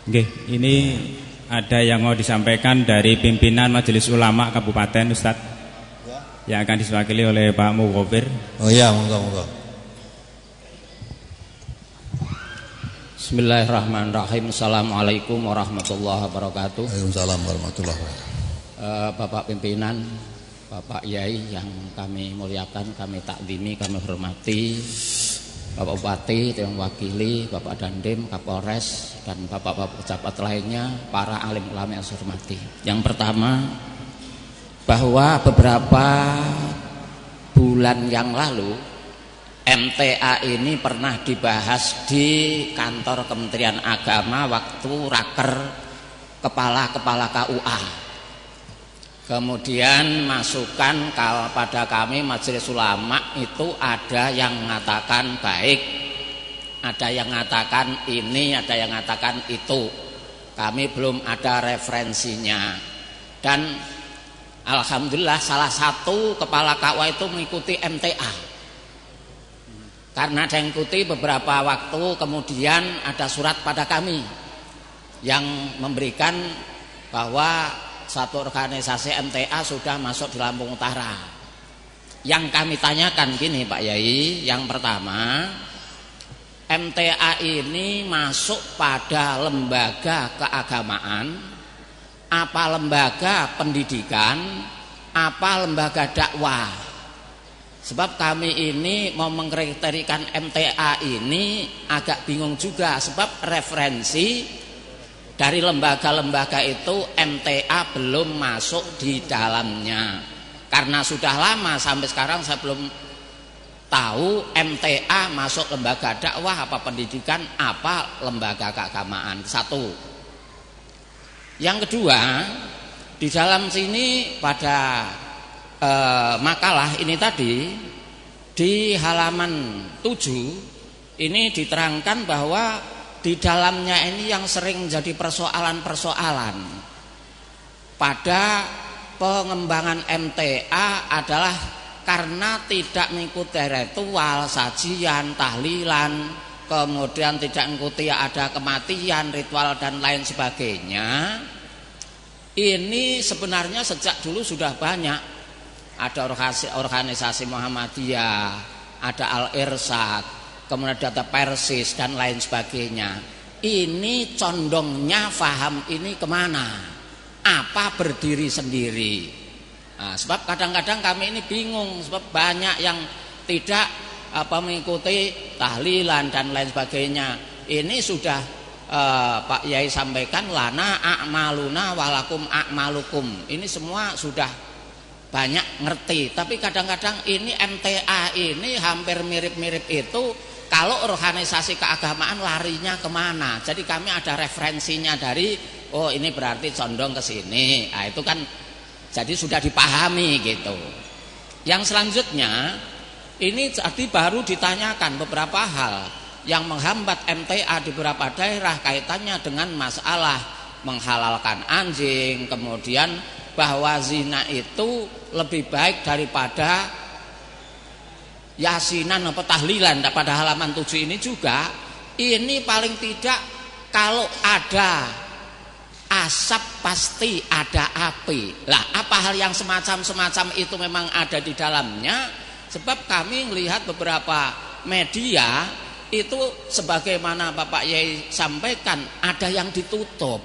Nggih, ini ada yang mau disampaikan dari pimpinan Majelis Ulama Kabupaten, Ustaz, yang akan diwakili oleh Pak Mughofir. Oh iya, monggo. Bismillahirrahmanirrahim. Assalamualaikum warahmatullahi wabarakatuh. Waalaikumsalam warahmatullahi wabarakatuh. Bapak pimpinan, Bapak Yai yang kami muliakan, kami takdimi, kami hormati, Bapak Bupati yang wakili, Bapak Dandim, Kapolres, dan bapak-bapak pejabat lainnya, para alim ulama yang saya hormati. Yang pertama, bahwa beberapa bulan yang lalu MTA ini pernah dibahas di kantor Kementerian Agama waktu raker kepala KUA. Kemudian masukan pada kami Majelis Ulama itu ada yang mengatakan baik, ada yang mengatakan ini, ada yang mengatakan itu. Kami belum ada referensinya. Dan alhamdulillah salah satu kepala KUA itu mengikuti MTA. Karena ada yang ikuti beberapa waktu, kemudian ada surat pada kami yang memberikan bahwa satu organisasi MTA sudah masuk di Lampung Utara. Yang kami tanyakan gini Pak Yai, yang pertama, MTA ini masuk pada lembaga keagamaan, apa lembaga pendidikan, apa lembaga dakwah? Sebab kami ini mau mengkriterikan MTA ini agak bingung juga. Sebab referensi dari lembaga-lembaga itu MTA belum masuk di dalamnya. Karena sudah lama sampai sekarang saya belum tahu MTA masuk lembaga dakwah, apa pendidikan, apa lembaga keagamaan. Satu. Yang kedua, di dalam sini pada makalah ini tadi di halaman 7 ini diterangkan bahwa di dalamnya ini yang sering jadi persoalan-persoalan pada pengembangan MTA adalah karena tidak mengikuti ritual, sajian, tahlilan, kemudian tidak mengikuti ada kematian, ritual dan lain sebagainya. Ini sebenarnya sejak dulu sudah banyak. Ada organisasi Muhammadiyah, ada Al-Irsyad, kemudian ada Persis dan lain sebagainya. Ini condongnya faham ini kemana? Apa berdiri sendiri? Nah, sebab kadang-kadang kami ini bingung, sebab banyak yang tidak mengikuti tahlilan dan lain sebagainya. Ini sudah Pak Yai sampaikan, lana a'maluna walakum a'malukum. Ini semua sudah banyak ngerti, tapi kadang-kadang ini MTA ini hampir mirip-mirip itu. Kalau organisasi keagamaan larinya kemana? Jadi kami ada referensinya dari, oh ini berarti condong ke sini. Nah, itu kan jadi sudah dipahami gitu. Yang selanjutnya ini jadi baru ditanyakan beberapa hal yang menghambat MTA di beberapa daerah kaitannya dengan masalah menghalalkan anjing, kemudian bahwa zina itu lebih baik daripada yasinan atau tahlilan. Pada halaman 7 ini juga, ini paling tidak kalau ada asap pasti ada api. Lah, apa hal yang semacam itu memang ada di dalamnya? Sebab kami melihat beberapa media itu sebagaimana Bapak Yai sampaikan, ada yang ditutup,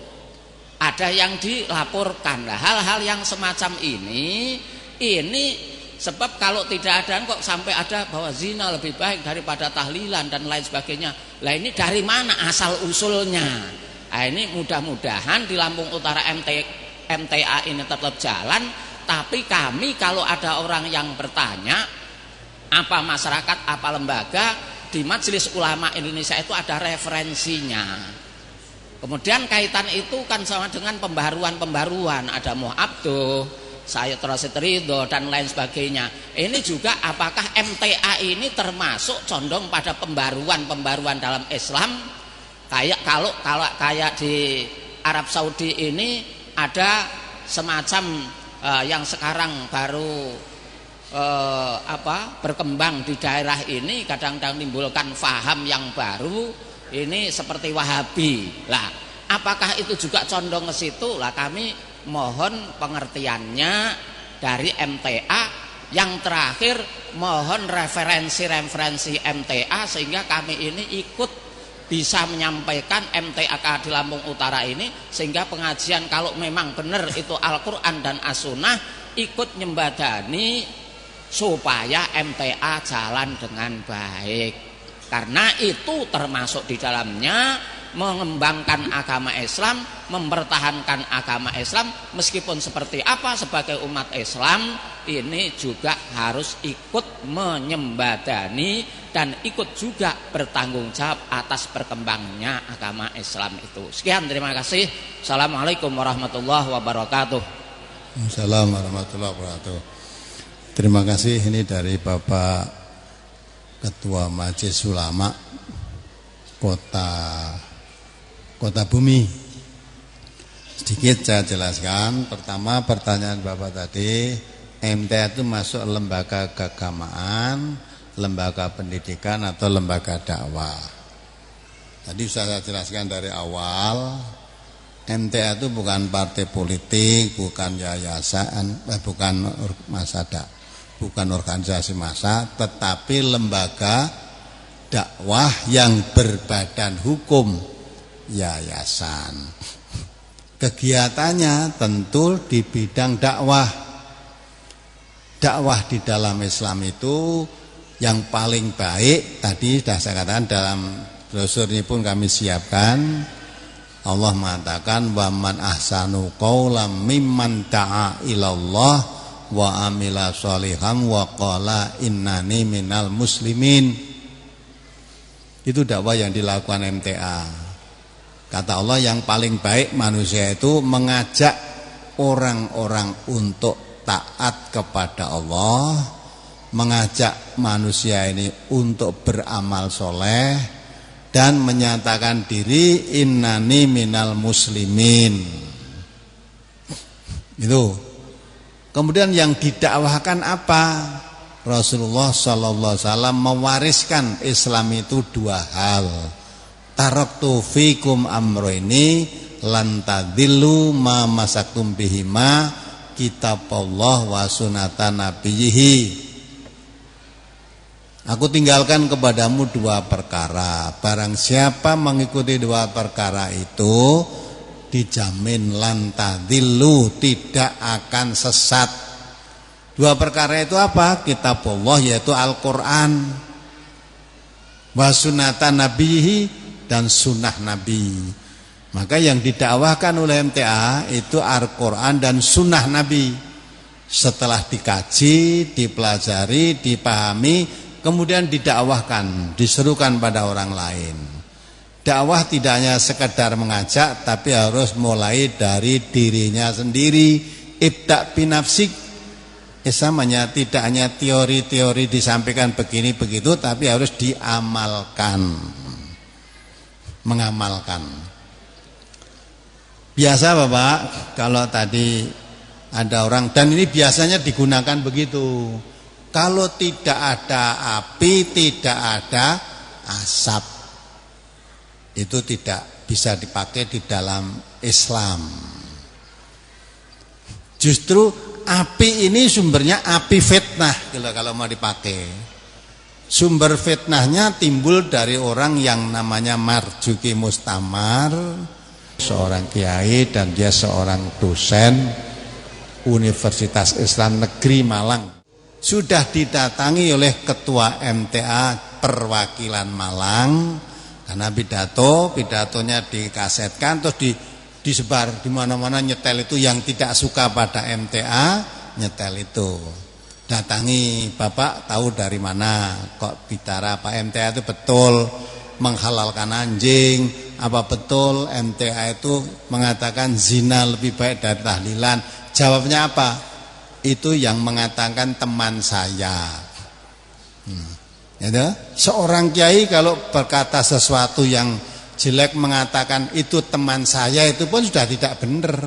ada yang dilaporkan. Nah, hal-hal yang semacam ini sebab kalau tidak ada kok sampai ada bahwa zina lebih baik daripada tahlilan dan lain sebagainya. Lah ini dari mana asal usulnya? Nah, ini mudah-mudahan di Lampung Utara MTA ini tetap jalan. Tapi kami kalau ada orang yang bertanya, apa masyarakat, apa lembaga, di Majelis Ulama Indonesia itu ada referensinya. Kemudian kaitan itu kan sama dengan pembaruan-pembaruan, ada Mu'abduh, Sayyid Rasid Ridho dan lain sebagainya. Ini juga apakah MTA ini termasuk condong pada pembaruan dalam Islam? Kayak di Arab Saudi ini ada semacam yang sekarang baru berkembang di daerah ini, kadang-kadang menimbulkan faham yang baru. Ini seperti Wahabi. Lah, Apakah itu juga condong ke situ? Lah kami mohon pengertiannya dari MTA. Yang terakhir mohon referensi MTA sehingga kami ini ikut bisa menyampaikan MTAK di Lampung Utara ini, sehingga pengajian kalau memang benar itu Al-Quran dan As-Sunnah ikut nyembadani supaya MTA jalan dengan baik. Karena itu termasuk di dalamnya mengembangkan agama Islam, mempertahankan agama Islam. Meskipun seperti apa, sebagai umat Islam ini juga harus ikut menyembadani dan ikut juga bertanggung jawab atas berkembangnya agama Islam itu. Sekian, terima kasih. Assalamualaikum warahmatullahi wabarakatuh. Assalamualaikum warahmatullahi wabarakatuh. Terima kasih, ini dari Bapak Ketua Majelis Ulama Kota Bumi. Sedikit saya jelaskan. Pertama, pertanyaan Bapak tadi, MTA itu masuk lembaga keagamaan, lembaga pendidikan atau lembaga dakwah. Tadi sudah saya jelaskan dari awal, MTA itu bukan partai politik, bukan yayasan, bukan organisasi massa, tetapi lembaga dakwah yang berbadan hukum, yayasan. Kegiatannya tentu di bidang dakwah. Dakwah di dalam Islam itu yang paling baik, tadi sudah saya katakan dalam brosur ini pun kami siapkan. Allah mengatakan, wa man ahsanu qawlan mimman da'a ilallah wa amila sholihan wa qala innani minal muslimin. Itu dakwah yang dilakukan MTA. Kata Allah, yang paling baik manusia itu mengajak orang-orang untuk taat kepada Allah, mengajak manusia ini untuk beramal soleh, dan menyatakan diri innani minal muslimin. Itu. Kemudian yang didakwahkan apa? Rasulullah sallallahu alaihi wasallam mewariskan Islam itu dua hal. Taraktu fikum amroini lan tadillu ma masaktum bihima kitabullah wa sunnatan nabiyhi. Aku tinggalkan kepadamu dua perkara. Barang siapa mengikuti dua perkara itu, dijamin lan tadillu, tidak akan sesat. Dua perkara itu apa? Kitabullah, yaitu Al-Quran, wa sunnatan nabiyhi, dan sunnah Nabi. Maka yang didakwahkan oleh MTA itu Al-Quran dan sunnah Nabi. Setelah dikaji, dipelajari, dipahami, kemudian didakwahkan, diserukan pada orang lain. Dakwah tidak hanya sekedar mengajak, tapi harus mulai dari dirinya sendiri. Ibda' binafsik. Islam tidak hanya teori-teori disampaikan begini begitu, tapi harus diamalkan, mengamalkan. Biasa Bapak, kalau tadi ada orang, dan ini biasanya digunakan begitu, kalau tidak ada api, tidak ada asap, itu tidak bisa dipakai di dalam Islam. Justru api ini sumbernya api fitnah kalau mau dipakai. Sumber fitnahnya timbul dari orang yang namanya Marzuki Mustamar, seorang kiai dan dia seorang dosen Universitas Islam Negeri Malang. Sudah didatangi oleh ketua MTA perwakilan Malang karena pidatonya dikasetkan terus disebar di mana-mana, nyetel itu yang tidak suka pada MTA, nyetel itu. Datangi, Bapak tahu dari mana kok bicara Pak MTA itu betul menghalalkan anjing, apa betul MTA itu mengatakan zina lebih baik dari tahlilan? Jawabnya apa? Itu yang mengatakan teman saya. Ya, seorang kiai kalau berkata sesuatu yang jelek mengatakan itu teman saya, itu pun sudah tidak benar.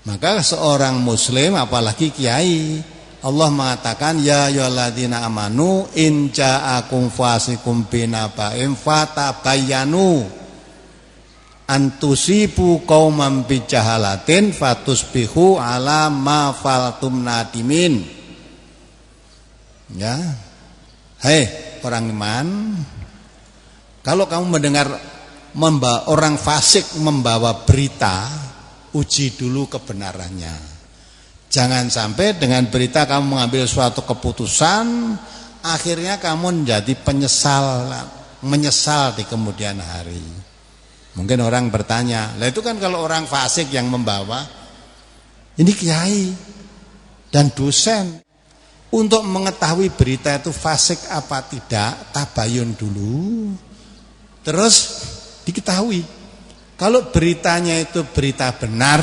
Maka seorang muslim apalagi kiai, Allah mengatakan ya ayyuhalladzina amanu in ja'akum fasikum binaba'in fatabayyanu. antusibu qauman bijahalatin fatusbihu ala ma faltum nadimin. Ya. Hei orang iman, kalau kamu mendengar orang fasik membawa berita, uji dulu kebenarannya. Jangan sampai dengan berita kamu mengambil suatu keputusan, akhirnya kamu menjadi menyesal di kemudian hari. Mungkin orang bertanya, lah itu kan kalau orang fasik yang membawa, ini kiai dan dosen. Untuk mengetahui berita itu fasik apa tidak, tabayun dulu. Terus diketahui. Kalau beritanya itu berita benar,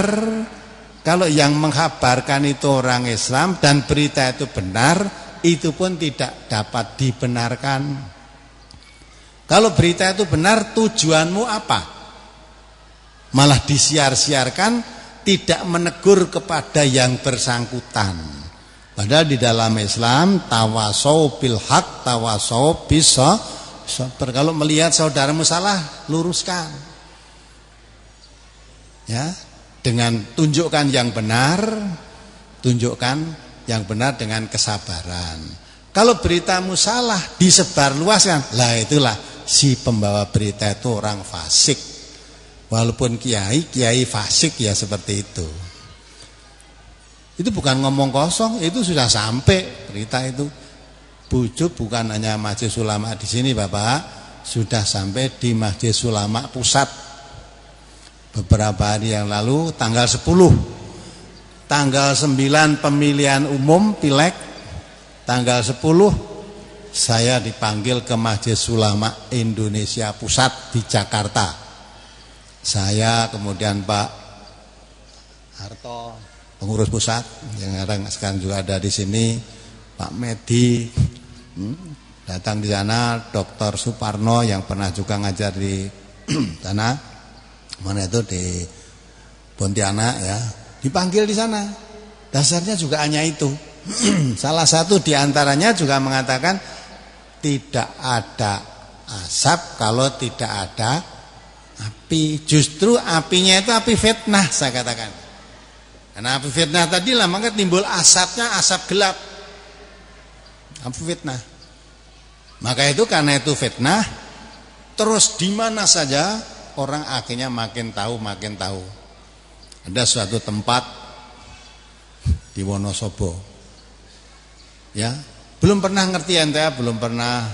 kalau yang menghabarkan itu orang Islam dan berita itu benar, itu pun tidak dapat dibenarkan. Kalau berita itu benar, tujuanmu apa? Malah disiar-siarkan, tidak menegur kepada yang bersangkutan. Padahal di dalam Islam tawasau bil haq, tawasau bis sabr. Kalau melihat saudaramu salah, luruskan. Ya, dengan tunjukkan yang benar, tunjukkan yang benar dengan kesabaran. Kalau beritamu salah, disebarluaskan. Lah itulah si pembawa berita itu orang fasik. Walaupun kiai fasik ya seperti itu. Itu bukan ngomong kosong, itu sudah sampai berita itu. Bujuk bukan hanya Majelis Ulama di sini Bapak, sudah sampai di Majelis Ulama Pusat. Beberapa hari yang lalu tanggal 10, tanggal 9 pemilihan umum Pileg, tanggal 10 saya dipanggil ke Majelis Ulama Indonesia Pusat di Jakarta. Saya kemudian Pak Harto, pengurus pusat yang sekarang juga ada di sini, Pak Medi, datang di sana, Dr. Suparno yang pernah juga ngajar di sana, mana itu di Pontianak ya, dipanggil di sana. Dasarnya juga hanya itu. Salah satu diantaranya juga mengatakan tidak ada asap kalau tidak ada api. Justru apinya itu api fitnah, saya katakan. Karena api fitnah tadi lah, maka timbul asapnya asap gelap. Api fitnah. Maka itu karena itu fitnah, terus di mana saja orang akhirnya makin tahu. Ada suatu tempat di Wonosobo. Ya, belum pernah ngerti NTA, belum pernah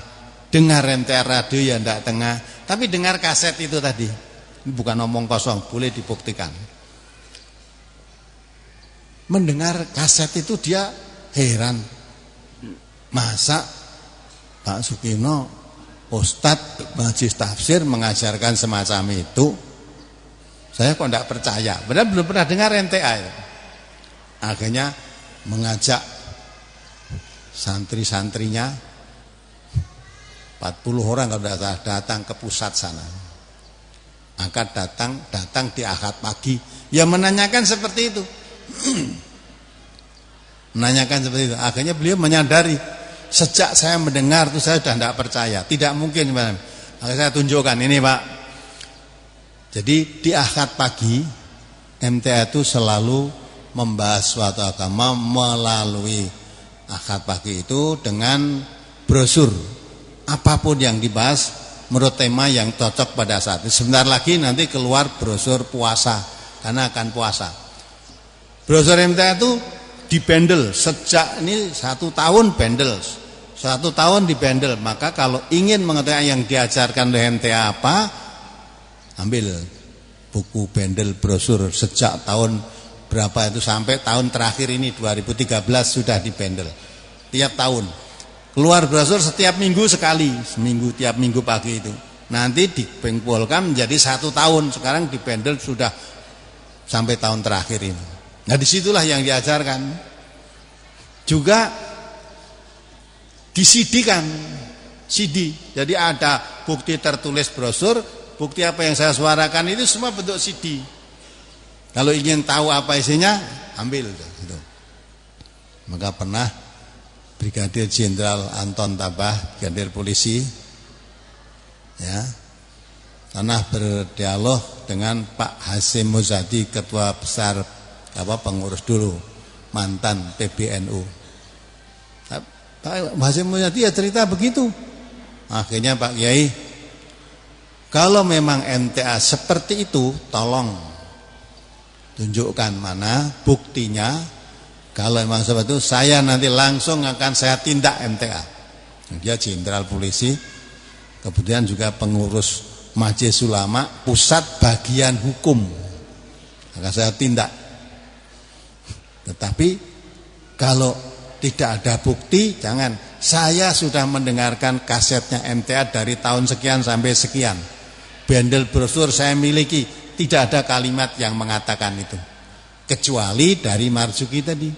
dengar NTA radio ya ndak tengah, tapi dengar kaset itu tadi. Ini bukan omong kosong, boleh dibuktikan. Mendengar kaset itu dia heran, masa Pak Sukino Ustadz Majelis Tafsir mengajarkan semacam itu. Saya kok tidak percaya, padahal belum pernah dengar NTA itu. Akhirnya mengajak santri-santrinya 40 orang kalau tidak salah datang ke pusat sana. Angkat datang di Ahad pagi, ya menanyakan seperti itu. Menanyakan seperti itu. Akhirnya beliau menyadari, sejak saya mendengar itu saya sudah tidak percaya, tidak mungkin. Akhirnya saya tunjukkan ini Pak. Jadi di Ahad pagi MTA itu selalu membahas suatu agama melalui Ahad pagi itu dengan brosur. Apapun yang dibahas menurut tema yang cocok pada saat itu. Sebentar lagi nanti keluar brosur puasa, karena akan puasa. Brosur MTA itu dibendel sejak ini 1 tahun bendel, 1 tahun dibendel. Maka kalau ingin mengetahui yang diajarkan oleh MTA apa, ambil buku bendel brosur sejak tahun berapa itu sampai tahun terakhir ini 2013 sudah dibendel. Tiap tahun keluar brosur setiap minggu sekali, seminggu tiap minggu pagi itu. Nanti dibengkolkan menjadi 1 tahun. Sekarang dibendel sudah sampai tahun terakhir ini. Nah disitulah yang diajarkan. Juga di-CD-kan, CD. Jadi ada bukti tertulis brosur, bukti apa yang saya suarakan itu semua bentuk CD. Kalau ingin tahu apa isinya, ambil gitu. Maka pernah Brigadir Jenderal Anton Tabah, Brigadir Polisi, ya, Pernah berdialog dengan Pak Hasyim Muzadi, ketua besar pengurus dulu, mantan PBNU. Pak Hasyim Muzadi ya cerita begitu. Akhirnya Pak Kiai, kalau memang MTA seperti itu, tolong tunjukkan mana buktinya. Kalau memang seperti itu, saya nanti langsung akan saya tindak MTA. Dia jenderal polisi, kemudian juga pengurus Majelis Ulama pusat bagian hukum. Akan saya tindak. Tetapi kalau tidak ada bukti, jangan. Saya sudah mendengarkan kasetnya MTA dari tahun sekian sampai sekian. Bendel brosur saya miliki, tidak ada kalimat yang mengatakan itu, kecuali dari Marzuki tadi.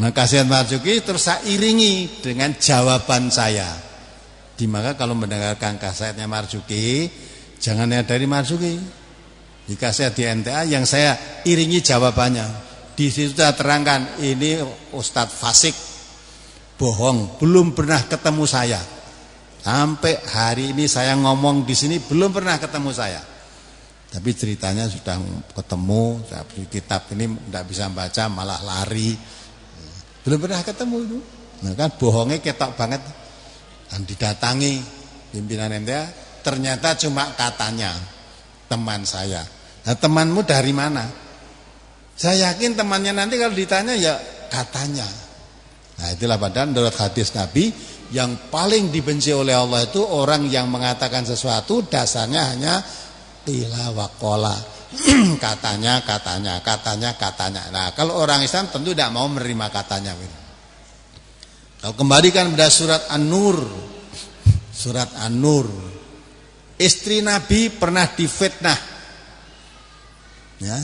Nah, kaset Marzuki terus saya iringi dengan jawaban saya. Dimana kalau mendengarkan kasetnya Marzuki, jangan yang dari Marzuki. Di kaset di MTA yang saya iringi jawabannya. Di situ saya terangkan, ini Ustadz Fasik bohong, belum pernah ketemu saya. Sampai hari ini saya ngomong di sini belum pernah ketemu saya. Tapi ceritanya sudah ketemu, saya beli kitab ini tidak bisa baca malah lari. Belum pernah ketemu itu. Nah kan bohongnya ketok banget. Dan didatangi pimpinan MTA, ternyata cuma katanya teman saya. Nah, temanmu dari mana? Saya yakin temannya nanti kalau ditanya ya katanya. Nah itulah padahal menurut hadis Nabi, yang paling dibenci oleh Allah itu orang yang mengatakan sesuatu dasarnya hanya qila wa qala. katanya. Nah kalau orang Islam tentu tidak mau menerima katanya. Kalau kembalikan pada surat An-Nur. Surat An-Nur. Istri Nabi pernah difitnah. Ya,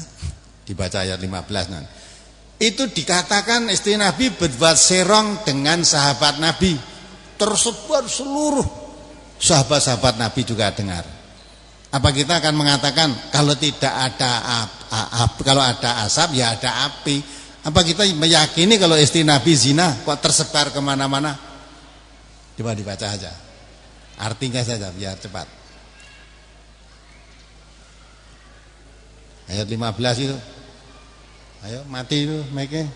dibaca ayat 15 nanti. Itu dikatakan istri Nabi berbuat serong dengan sahabat Nabi. Tersebar seluruh sahabat-sahabat Nabi juga dengar. Apa kita akan mengatakan kalau tidak ada kalau ada asap ya ada api? Apa kita meyakini kalau istri Nabi zina kok tersebar kemana-mana? Coba dibaca aja. Artinya saja biar cepat. Ayat 15 itu. Ayo mati itu mic-nya.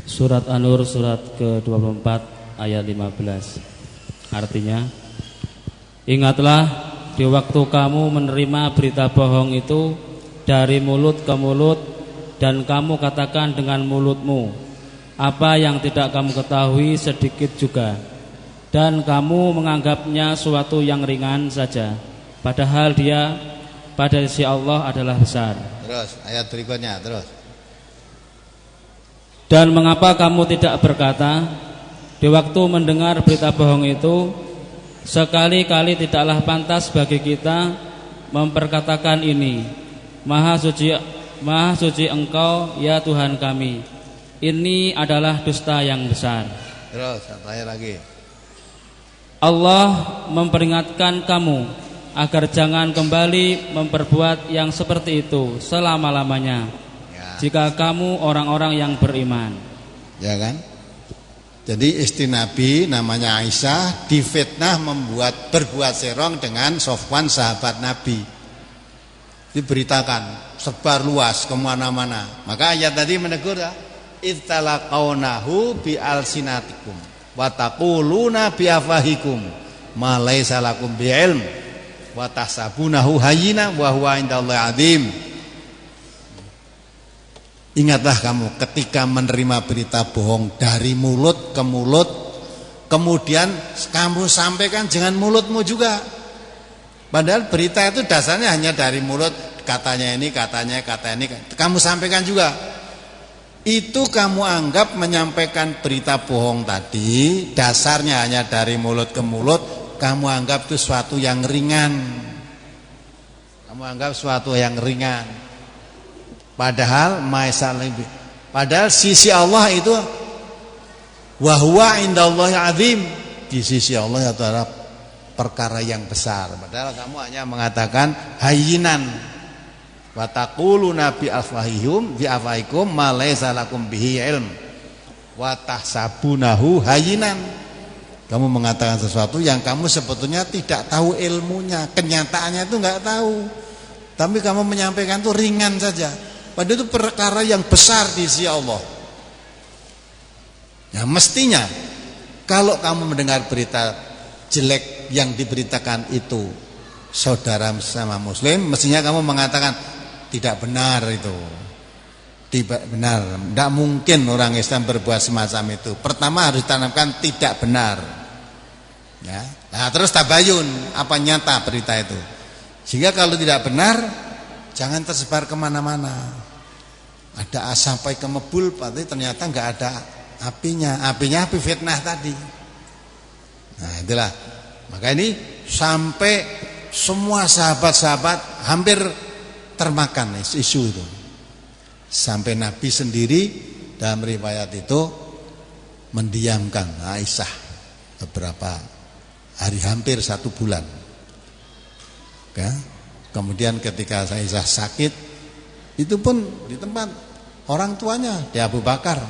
Surat An-Nur surat ke-24 ayat 15. Artinya, ingatlah di waktu kamu menerima berita bohong itu dari mulut ke mulut, dan kamu katakan dengan mulutmu apa yang tidak kamu ketahui sedikit juga, dan kamu menganggapnya suatu yang ringan saja, padahal dia pada sisi Allah adalah besar. Terus ayat berikutnya terus. Dan mengapa kamu tidak berkata di waktu mendengar berita bohong itu, sekali-kali tidaklah pantas bagi kita memperkatakan ini, Maha suci Engkau ya Tuhan kami. Ini adalah dusta yang besar. Terus tanya lagi. Allah memperingatkan kamu agar jangan kembali memperbuat yang seperti itu selama-lamanya, ya, jika kamu orang-orang yang beriman. Ya kan? Jadi istri Nabi namanya Aisyah difitnah berbuat serong dengan Sofwan sahabat Nabi. Diberitakan, sebar luas kemana-mana. Maka ayat tadi menegur ya, ittalaqaunahu bi alsinatikum wa taquluna bi afahikum ma laisa lakum bi ilm wa tahsabunahu hayyina wa huwa indallahi azim. Ingatlah kamu ketika menerima berita bohong dari mulut ke mulut, kemudian kamu sampaikan dengan mulutmu juga. Padahal berita itu dasarnya hanya dari mulut, katanya ini, katanya ini, kamu sampaikan juga. Itu kamu anggap menyampaikan berita bohong tadi dasarnya hanya dari mulut ke mulut, kamu anggap itu suatu yang ringan. Kamu anggap suatu yang ringan. Padahal sisi Allah itu wa huwa indallahi azim. Di sisi Allah itu adalah perkara yang besar. Padahal kamu hanya mengatakan hayyinan. Wa taquluna bi afwahikum ma laysa lakum bihi ilm wa tahsabunahu hayyinan. Kamu mengatakan sesuatu yang kamu sebetulnya tidak tahu ilmunya, kenyataannya itu enggak tahu. Tapi kamu menyampaikan itu ringan saja. Padahal itu perkara yang besar di sisi Allah. Ya mestinya kalau kamu mendengar berita jelek yang diberitakan itu saudara sama muslim, mestinya kamu mengatakan tidak benar itu. Tidak benar. Tidak mungkin orang Islam berbuat semacam itu. Pertama harus ditanamkan tidak benar. Ya. Nah, terus tabayun apa nyata berita itu. Sehingga kalau tidak benar jangan tersebar kemana-mana. Ada sampai ke Mebul, berarti ternyata nggak ada apinya. Apinya api fitnah tadi. Nah itulah. Maka ini sampai semua sahabat-sahabat hampir termakan isu itu. Sampai Nabi sendiri dalam riwayat itu mendiamkan Aisyah beberapa hari, hampir 1 bulan. Ya. Kemudian ketika Aisyah sakit, itu pun di tempat orang tuanya, di Abu Bakar.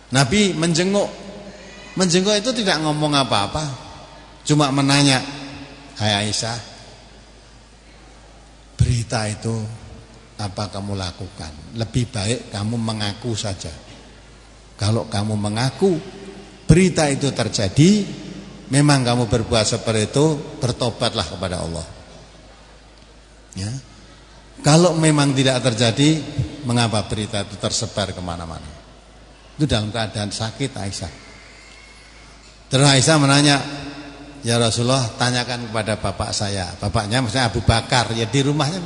Nabi menjenguk itu tidak ngomong apa-apa, cuma menanya, "Hai Aisyah, berita itu apa kamu lakukan? Lebih baik kamu mengaku saja. Kalau kamu mengaku berita itu terjadi, memang kamu berbuat seperti itu, bertobatlah kepada Allah. Ya. Kalau memang tidak terjadi, mengapa berita itu tersebar kemana-mana?" Itu dalam keadaan sakit Aisyah. Terus Aisyah menanya, "Ya Rasulullah, tanyakan kepada bapak saya." Bapaknya maksudnya Abu Bakar, ya di rumahnya.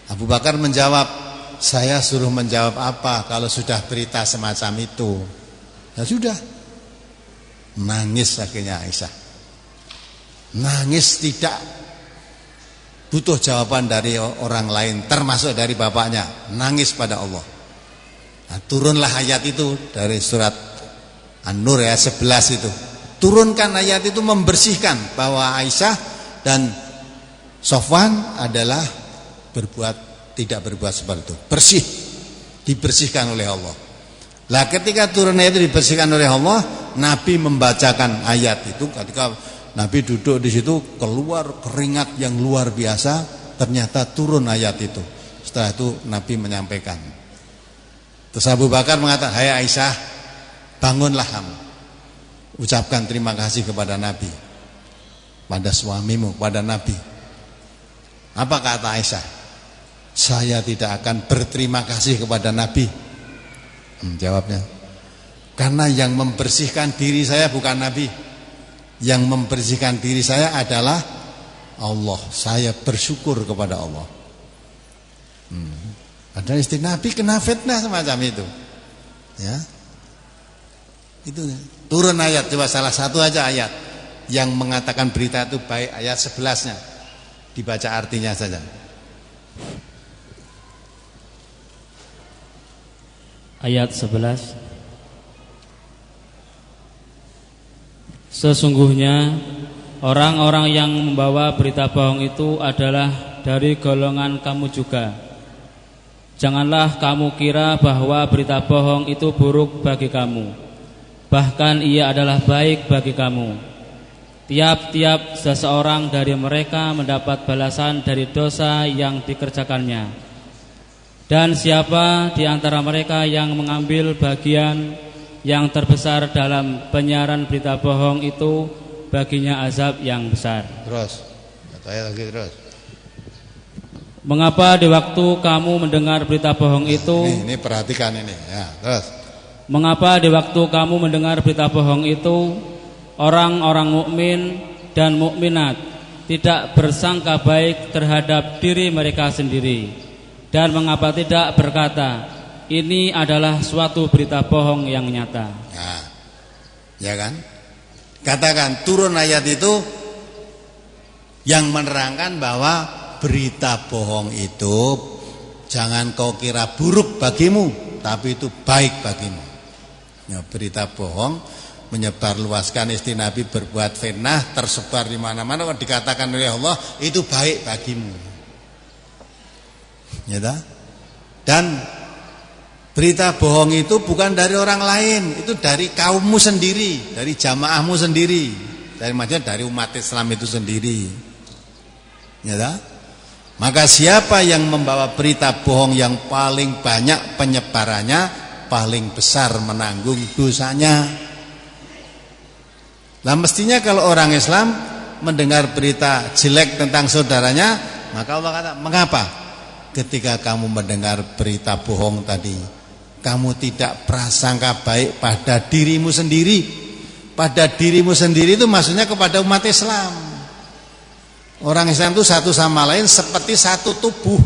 Abu Bakar menjawab, "Saya suruh menjawab apa kalau sudah berita semacam itu?" Ya sudah. Nangis akhirnya Aisyah. Nangis, tidak butuh jawaban dari orang lain, termasuk dari bapaknya. Nangis pada Allah. Nah, turunlah ayat itu dari surat An-Nur ya 11 itu. Turunkan ayat itu membersihkan bahwa Aisyah dan Sofwan adalah tidak berbuat seperti itu. Bersih, dibersihkan oleh Allah. Lah ketika turun ayat itu dibersihkan oleh Allah, Nabi membacakan ayat itu. Ketika Nabi duduk di situ, keluar keringat yang luar biasa. Ternyata turun ayat itu. Setelah itu Nabi menyampaikan. Terus Abu Bakar mengatakan, "Hai Aisyah, bangunlah kamu. Ucapkan terima kasih kepada Nabi, pada suamimu, pada Nabi." Apa kata Aisyah? "Saya tidak akan berterima kasih kepada Nabi." Jawabnya, "Karena yang membersihkan diri saya bukan Nabi. Yang membersihkan diri saya adalah Allah. Saya bersyukur kepada Allah." Padahal istri Nabi kena fitnah semacam itu. Ya. Itu turun ayat, coba salah satu aja ayat yang mengatakan berita itu baik, ayat 11-nya. Dibaca artinya saja. Ayat 11. Sesungguhnya orang-orang yang membawa berita bohong itu adalah dari golongan kamu juga. Janganlah kamu kira bahwa berita bohong itu buruk bagi kamu. Bahkan ia adalah baik bagi kamu. Tiap-tiap seseorang dari mereka mendapat balasan dari dosa yang dikerjakannya. Dan siapa di antara mereka yang mengambil bagian yang terbesar dalam penyiaran berita bohong itu, baginya azab yang besar. Terus, katanya lagi terus. Mengapa di waktu kamu mendengar berita bohong itu? Ini perhatikan ini, ya. Terus. Mengapa di waktu kamu mendengar berita bohong itu, orang-orang mukmin dan mukminat tidak bersangka baik terhadap diri mereka sendiri, dan mengapa tidak berkata, ini adalah suatu berita bohong yang nyata? Nah, ya kan? Katakan turun ayat itu yang menerangkan bahwa berita bohong itu jangan kau kira buruk bagimu, tapi itu baik bagimu. Ya, berita bohong menyebarluaskan istri Nabi berbuat fitnah, tersebar di mana-mana, dikatakan oleh Allah itu baik bagimu. Ya toh? Dan berita bohong itu bukan dari orang lain, itu dari kaummu sendiri, dari jamaahmu sendiri, dari umat Islam itu sendiri. Ya toh? Maka siapa yang membawa berita bohong yang paling banyak penyebarannya, paling besar menanggung dosanya. Nah mestinya kalau orang Islam mendengar berita jelek tentang saudaranya, maka Allah kata, mengapa ketika kamu mendengar berita bohong tadi, kamu tidak prasangka baik pada dirimu sendiri? Pada dirimu sendiri itu maksudnya kepada umat Islam. Orang Islam itu satu sama lain seperti satu tubuh.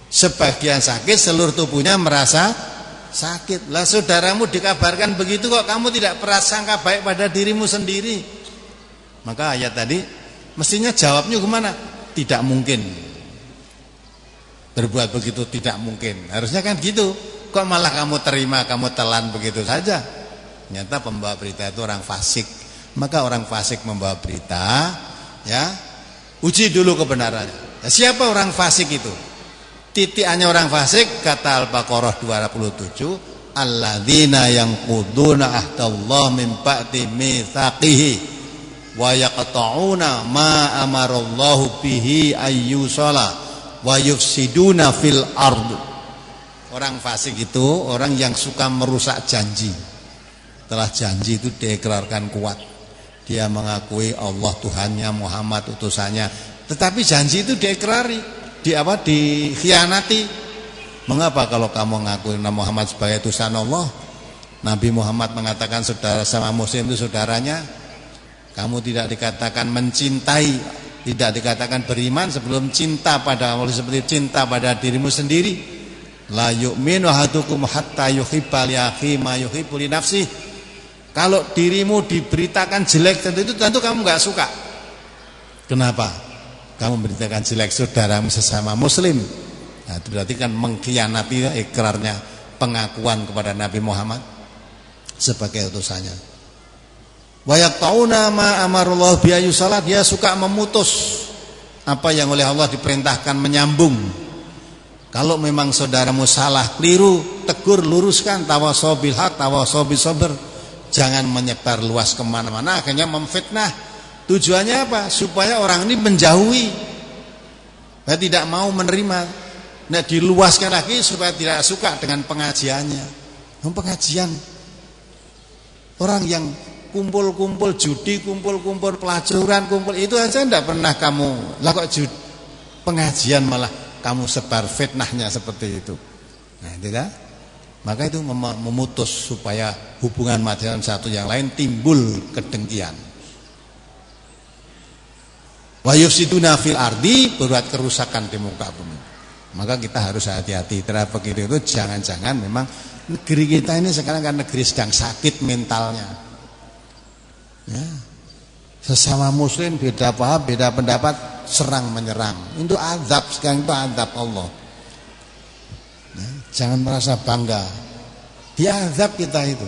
Sebagian sakit, seluruh tubuhnya merasa sakit. Lah saudaramu dikabarkan begitu kok kamu tidak prasangka baik pada dirimu sendiri? Maka ayat tadi mestinya jawabnya kemana? Tidak mungkin. Berbuat begitu tidak mungkin. Harusnya kan gitu. Kok malah kamu terima, kamu telan begitu saja? Ternyata pembawa berita itu orang fasik. Maka orang fasik membawa berita, ya, uji dulu kebenarannya. Ya, siapa orang fasik itu? Titiannya orang fasik, kata Al-Baqarah 227, alladzina yanquduna ahdallah min ba'di mitsaqihi wa yaqta'una ma amarallahu bihi ayyusala wa yufsiduna fil ard. Orang fasik itu orang yang suka merusak janji. Setelah janji itu diikrarkan kuat, dia mengakui Allah Tuhannya, Muhammad utusannya, tetapi janji itu diikrari, dikhianati. Mengapa kalau kamu mengakui Muhammad sebagai utusan Allah, Nabi Muhammad mengatakan saudara sama muslim itu saudaranya, kamu tidak dikatakan mencintai, tidak dikatakan beriman sebelum cinta pada Allah seperti cinta pada dirimu sendiri. La yu'minu ahadukum hatta yuhibba li akhihi ma yuhibbu li nafsihi. Kalau dirimu diberitakan jelek tentu kamu enggak suka. Kenapa? Kamu memberitakan jelek saudaramu sesama muslim. Nah, itu berarti kan mengkhianati ikrarnya, pengakuan kepada Nabi Muhammad sebagai utusannya. Wa yaqtauna ma amarallahu bi ayyusala, dia suka memutus apa yang oleh Allah diperintahkan, menyambung. Kalau memang saudaramu salah, keliru, tegur, luruskan, tawasau bil haq, tawasau bis sabr. Jangan menyebar luas kemana-mana, akhirnya memfitnah. Tujuannya apa? Supaya orang ini menjauhi, supaya tidak mau menerima. Nah, diluaskan lagi supaya tidak suka dengan pengajiannya. Pengajian orang yang kumpul-kumpul judi, kumpul-kumpul pelacuran, kumpul itu aja tidak pernah kamu. Lah kok judi, pengajian malah kamu sebar fitnahnya seperti itu. Nah, itu kan? Maka itu memutus supaya hubungan masyarakat satu yang lain timbul kedengkian. Wa yufsiduna fil ardi, berbuat kerusakan di muka bumi. Maka kita harus hati-hati terhadap begitu itu. Jangan-jangan memang negeri kita ini sekarang kan negeri sedang sakit mentalnya. Ya. Sesama muslim beda paham, beda pendapat, serang menyerang. Itu azab, sekarang itu azab Allah. Jangan merasa bangga. Diazab kita itu.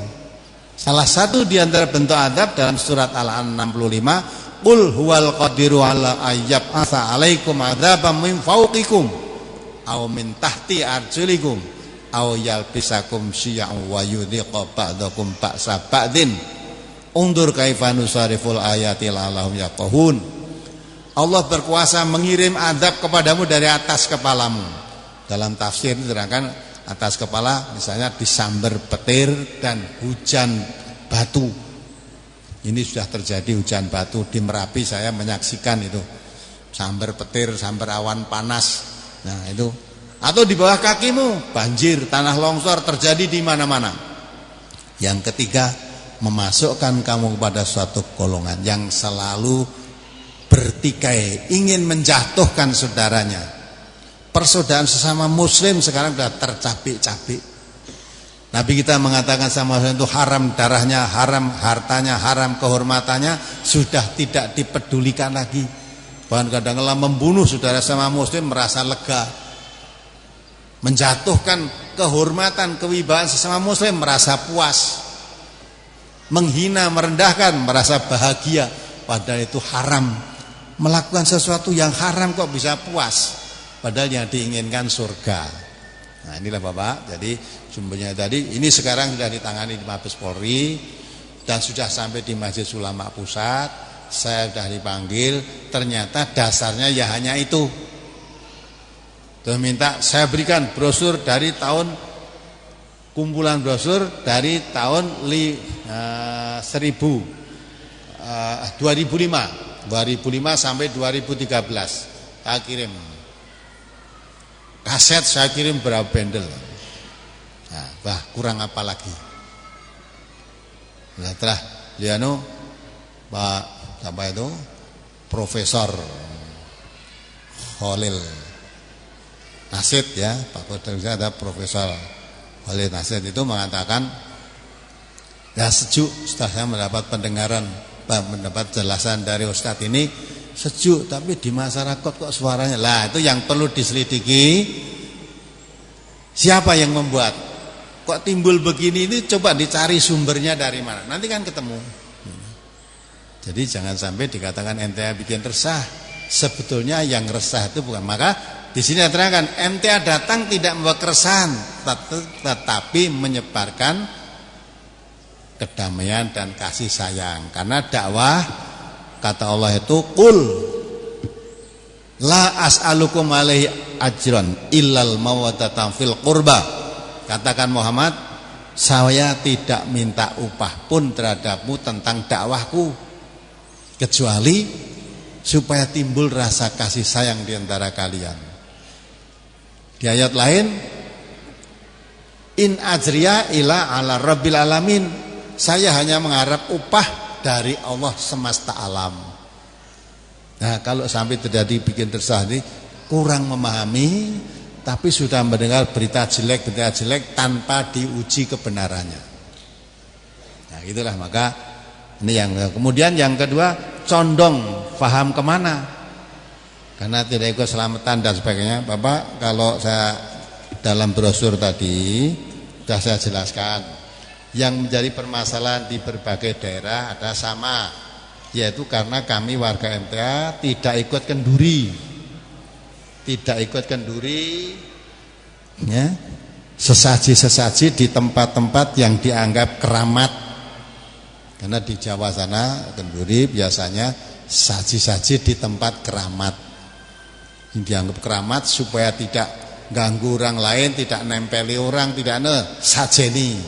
Salah satu di antara bentuk azab dalam surat Al-An'am 65, qul huwal qadiru ala ayyab asa alaikum adzabam min fawqikum aw min tahti arjulikum aw yalbisakum syi'an wa yudhiqa ba'dakum ba'sa ba'din. Undur kaifa nusariful ayati la'allahum yaqahun. Allah berkuasa mengirim azab kepadamu dari atas kepalamu. Dalam tafsir diterangkan atas kepala misalnya disambar petir dan hujan batu. Ini sudah terjadi hujan batu di Merapi, saya menyaksikan itu. Sambar petir, sambar awan panas. Nah, itu. Atau di bawah kakimu banjir, tanah longsor terjadi di mana-mana. Yang ketiga, memasukkan kamu kepada suatu golongan yang selalu bertikai, ingin menjatuhkan saudaranya. Persaudaraan sesama muslim sekarang sudah tercabik-cabik. Nabi kita mengatakan sama muslim itu haram darahnya, haram hartanya, haram kehormatannya, sudah tidak dipedulikan lagi. Bahkan kadang-kadang membunuh saudara sama muslim merasa lega. Menjatuhkan kehormatan, kewibawaan sesama muslim merasa puas. Menghina, merendahkan merasa bahagia, padahal itu haram. Melakukan sesuatu yang haram kok bisa puas? padahal yang diinginkan surga. Nah inilah Bapak, jadi sumbernya tadi ini sekarang sudah ditangani di Mabes Polri dan sudah sampai di Majelis Ulama Pusat. Saya sudah dipanggil, ternyata dasarnya ya hanya itu. Terus minta saya berikan brosur dari tahun, kumpulan brosur dari tahun 2005 sampai 2013. Saya kirim kaset, saya kirim berapa bendel. Nah, wah kurang apa lagi. Setelah Liano Pak apa itu Profesor Khalil Nasid ya, Pak Profesor ada Profesor Khalil Nasid itu mengatakan ya sejuk setelah saya mendapat pendengaran, mendapat jelasan dari Ustadz ini sejuk, tapi di masyarakat kok suaranya lah, itu yang perlu diselidiki. Siapa yang membuat kok timbul begini, ini coba dicari sumbernya dari mana, nanti kan ketemu. Jadi jangan sampai dikatakan MTA bikin resah, sebetulnya yang resah itu bukan. Maka di sini diterangkan MTA datang tidak membawa keresahan, tetapi menyebarkan kedamaian dan kasih sayang. Karena dakwah kata Allah itu qul la as'alukum alaihi ajran illal mawaddatan fil qurba. Katakan Muhammad, saya tidak minta upah pun terhadapmu tentang dakwahku, kecuali supaya timbul rasa kasih sayang di antara kalian. Di ayat lain, in ajriya ila ala rabbil alamin, saya hanya mengharap upah dari Allah semesta alam. Nah kalau sampai terjadi bikin resah ini, kurang memahami, tapi sudah mendengar berita jelek tanpa diuji kebenarannya. Nah itulah, maka ini yang kemudian yang kedua, condong paham kemana, karena tidak ikut selamatan dan sebagainya. Bapak, kalau saya dalam brosur tadi sudah saya jelaskan, yang menjadi permasalahan di berbagai daerah ada sama, yaitu karena kami warga MTA tidak ikut kenduri, ya, sesaji di tempat-tempat yang dianggap keramat. Karena di Jawa sana kenduri biasanya saji-saji di tempat keramat, yang dianggap keramat supaya tidak ganggu orang lain, tidak nempeli orang, tidak sajeni.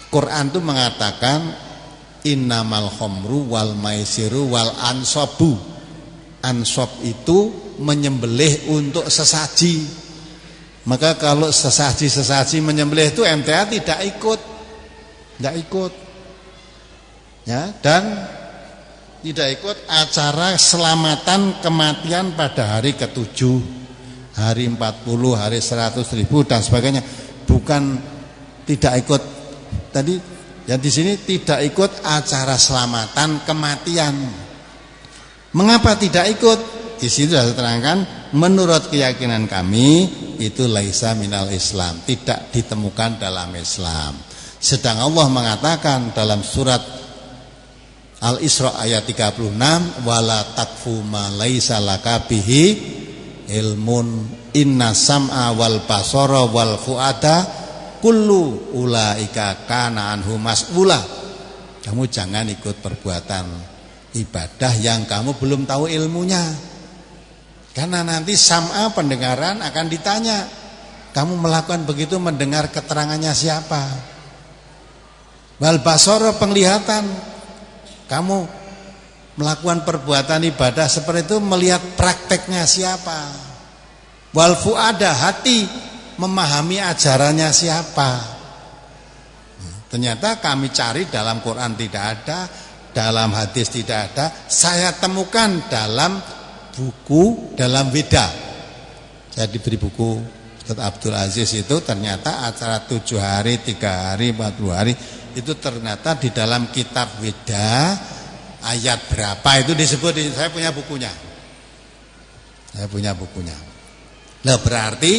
Quran itu mengatakan innamal khamru wal maisiru wal ansobu. Ansob itu menyembelih untuk sesaji. Maka kalau sesaji menyembelih itu MTA tidak ikut. Ya, dan tidak ikut acara selamatan kematian pada hari ke-7, hari 40, hari 100.000 dan sebagainya. Bukan tidak ikut tadi, yang di sini tidak ikut acara selamatan kematian. Mengapa tidak ikut? Di sini sudah diterangkan, menurut keyakinan kami itu laisa minal Islam, tidak ditemukan dalam Islam. Sedang Allah mengatakan dalam surat Al-Isra ayat 36, wala takfu ma laisa laka bihi ilmun inna sam'a wal basara wal fuada kullu ulaika kana anhu mas'ula. Kamu jangan ikut perbuatan ibadah yang kamu belum tahu ilmunya, karena nanti sam'a pendengaran akan ditanya, kamu melakukan begitu mendengar keterangannya siapa? Wal basara penglihatan, kamu melakukan perbuatan ibadah seperti itu melihat prakteknya siapa? Wal fuada, hati memahami ajarannya siapa? Ternyata kami cari dalam Quran tidak ada, dalam hadis tidak ada. Saya temukan dalam buku, dalam Weda. Saya diberi buku Ustaz Abdul Aziz itu, ternyata acara 7 hari, 3 hari, 40 hari itu ternyata di dalam kitab Weda ayat berapa itu disebut. Saya punya bukunya. Nah berarti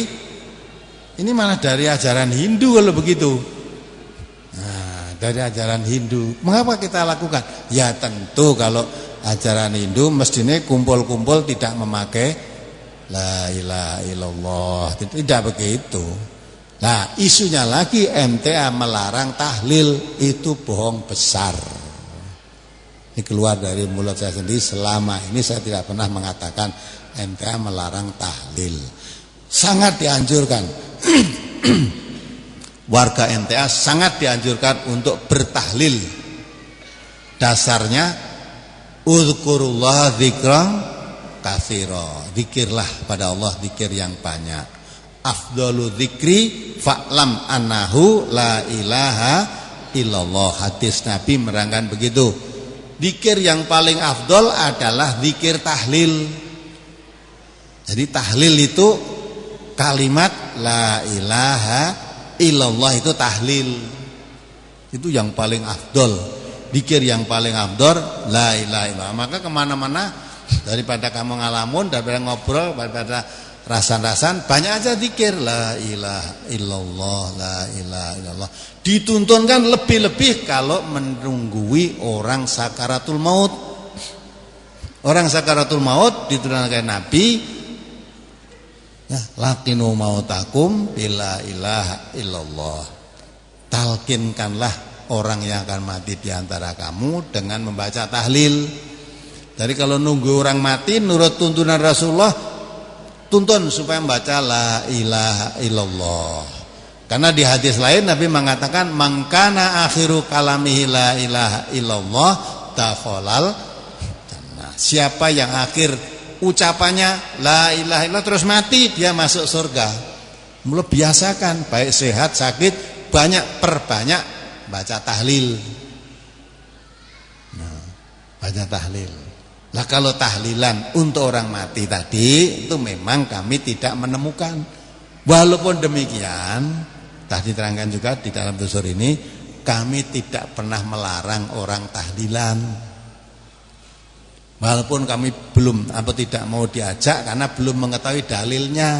ini malah dari ajaran Hindu kalau begitu. Nah, dari ajaran Hindu. Mengapa kita lakukan? Ya tentu kalau ajaran Hindu mestinya kumpul-kumpul tidak memakai la ilaha illallah. Tidak begitu. Nah, isunya lagi MTA melarang tahlil, itu bohong besar. Ini keluar dari mulut saya sendiri. Selama ini saya tidak pernah mengatakan MTA melarang tahlil. Sangat dianjurkan. Warga MTA sangat dianjurkan untuk bertahlil. Dasarnya uzkurullah dzikran katsira. Zikirlah pada Allah zikir yang banyak. Afdalu dzikri fa'lam annahu la ilaha illallah. Hadis Nabi menerangkan begitu. Zikir yang paling afdol adalah zikir tahlil. Jadi tahlil itu kalimat la ilaha illallah, itu tahlil. Itu yang paling afdol. Zikir yang paling afdol la ilaha illallah. Maka kemana-mana, daripada kamu ngalamun, daripada ngobrol, daripada rasan-rasan, banyak aja zikir la ilaha illallah, la ilaha illallah. Dituntunkan lebih-lebih kalau menunggui orang sakaratul maut. Orang sakaratul maut diturunkan Nabi, ya, laqinu mautakum bila ilaha illallah. Talkinkanlah orang yang akan mati di antara kamu dengan membaca tahlil. Jadi kalau nunggu orang mati, nurut tuntunan Rasulullah, tuntun supaya membaca la ilaha illallah. Karena di hadis lain Nabi mengatakan mangkana akhiru kalamihi la ilaha illallah dakhalal jannah. Siapa yang akhir ucapannya la ilaha illallah terus mati, dia masuk surga. Mulai biasakan, baik sehat sakit, perbanyak baca tahlil. Nah, baca tahlil. Lah kalau tahlilan untuk orang mati tadi itu memang kami tidak menemukan. Walaupun demikian, tadi diterangkan juga di dalam tusur ini, kami tidak pernah melarang orang tahlilan. Walaupun kami belum atau tidak mau diajak karena belum mengetahui dalilnya.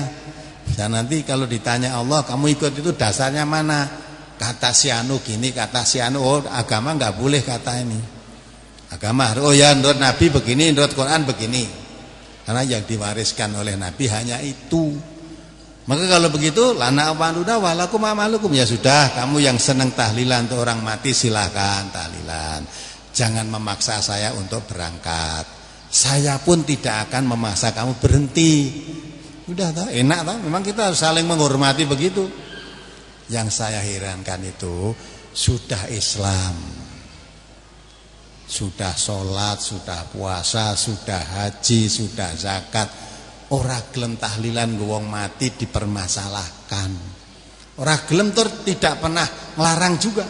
Dan nanti kalau ditanya Allah, kamu ikut itu dasarnya mana? Kata si anu gini, kata si anu, oh agama enggak boleh kata ini. Agama, oh ya menurut Nabi begini, menurut Quran begini. Karena yang diwariskan oleh Nabi hanya itu. Maka kalau begitu, lana amaluna walakum amalukum, ya sudah, kamu yang senang tahlilan untuk orang mati silahkan tahlilan. Jangan memaksa saya untuk berangkat. Saya pun tidak akan memaksa kamu berhenti. Udah toh, enak toh, memang kita harus saling menghormati begitu. Yang saya herankan itu sudah Islam, sudah sholat, sudah puasa, sudah haji, sudah zakat, ora gelem tahlilan wong mati dipermasalahkan. Ora gelem tur tidak pernah melarang juga.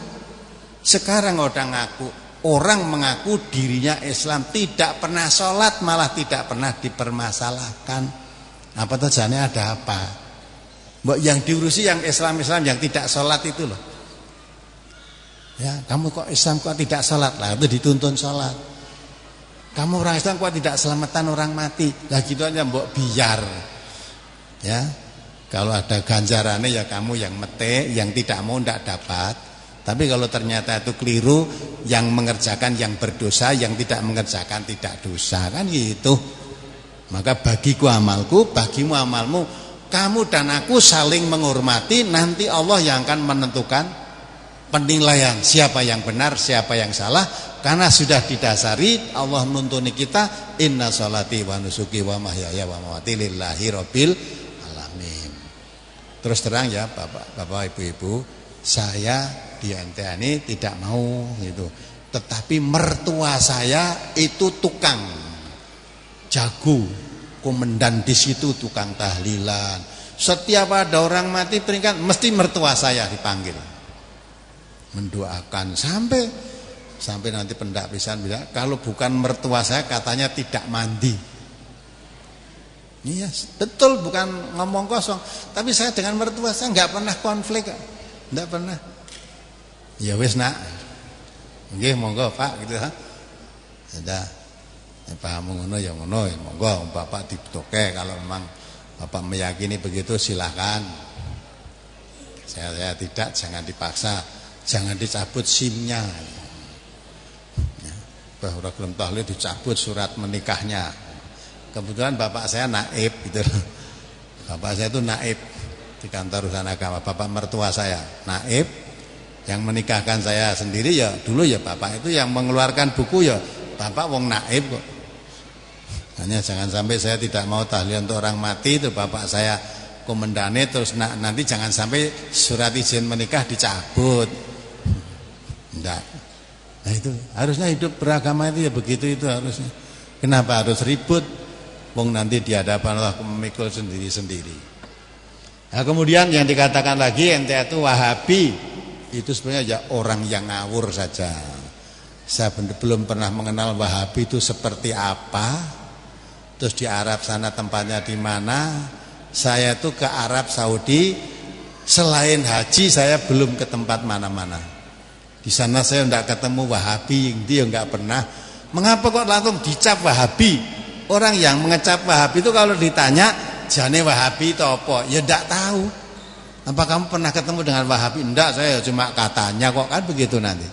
Sekarang orang mengaku dirinya Islam, tidak pernah sholat, malah tidak pernah dipermasalahkan. Apa tujuannya, ada apa? Mbok yang diurusi yang Islam-Islam yang tidak sholat itu loh. Ya, kamu kok Islam kok tidak sholat, lah itu dituntun sholat. Kamu orang Islam kok tidak selamatan orang mati, lah gitu aja mbok biar. Ya, kalau ada ganjarannya ya kamu yang mete, yang tidak mau tidak dapat. Tapi kalau ternyata itu keliru, yang mengerjakan yang berdosa, yang tidak mengerjakan tidak dosa, kan gitu. Maka bagiku amalku, bagimu amalmu, kamu dan aku saling menghormati, nanti Allah yang akan menentukan penilaian siapa yang benar, siapa yang salah. Karena sudah didasari Allah menuntuni kita, inna sholati wa nusuki wa mahyaya wa mamati lillahi rabbil alamin. Terus terang ya Bapak Ibu-ibu, saya di MTA ini tidak mau gitu. Tetapi mertua saya itu tukang jago, komandan di situ, tukang tahlilan. Setiap ada orang mati peringkat, mesti mertua saya dipanggil, mendoakan sampai nanti pendak pisan bilang kalau bukan mertua saya katanya tidak mandi. Iya betul, bukan ngomong kosong. Tapi saya dengan mertua saya nggak pernah konflik, nggak pernah. Ya wis nak, nggih monggo Pak gitu ha. Sudah, paham ngono ya ngono, monggo Bapak ditoke, kalau memang Bapak meyakini begitu silahkan. Saya tidak, jangan dipaksa, jangan dicabut SIM-nya. Bahwa gelem tahlil dicabut surat menikahnya. kebetulan bapak saya naib gitu. Bapak saya itu naib di kantor urusan agama. Bapak mertua saya naib, yang menikahkan saya sendiri ya dulu ya bapak itu, yang mengeluarkan buku ya bapak wong naib kok. Hanya jangan sampai saya tidak mau tahlilan untuk orang mati, itu bapak saya komendane, terus nanti jangan sampai surat izin menikah dicabut. Enggak. Nah itu harusnya hidup beragama itu ya begitu itu harusnya. Kenapa harus ribut? Wong nanti di hadapan Allah memikul sendiri-sendiri. Nah kemudian yang dikatakan lagi ente itu Wahabi, itu sebenarnya ya orang yang ngawur saja. Saya belum pernah mengenal Wahabi itu seperti apa. Terus di Arab sana tempatnya di mana? Saya tuh ke Arab Saudi, selain haji saya belum ke tempat mana-mana. Di sana saya enggak ketemu Wahabi, dia enggak pernah. Mengapa kok langsung dicap Wahabi? Orang yang mengecap Wahabi itu kalau ditanya jane Wahabi itu apa? Ya enggak tahu. Apa kamu pernah ketemu dengan Wahabi? Enggak, saya cuma katanya kok, kan begitu nanti.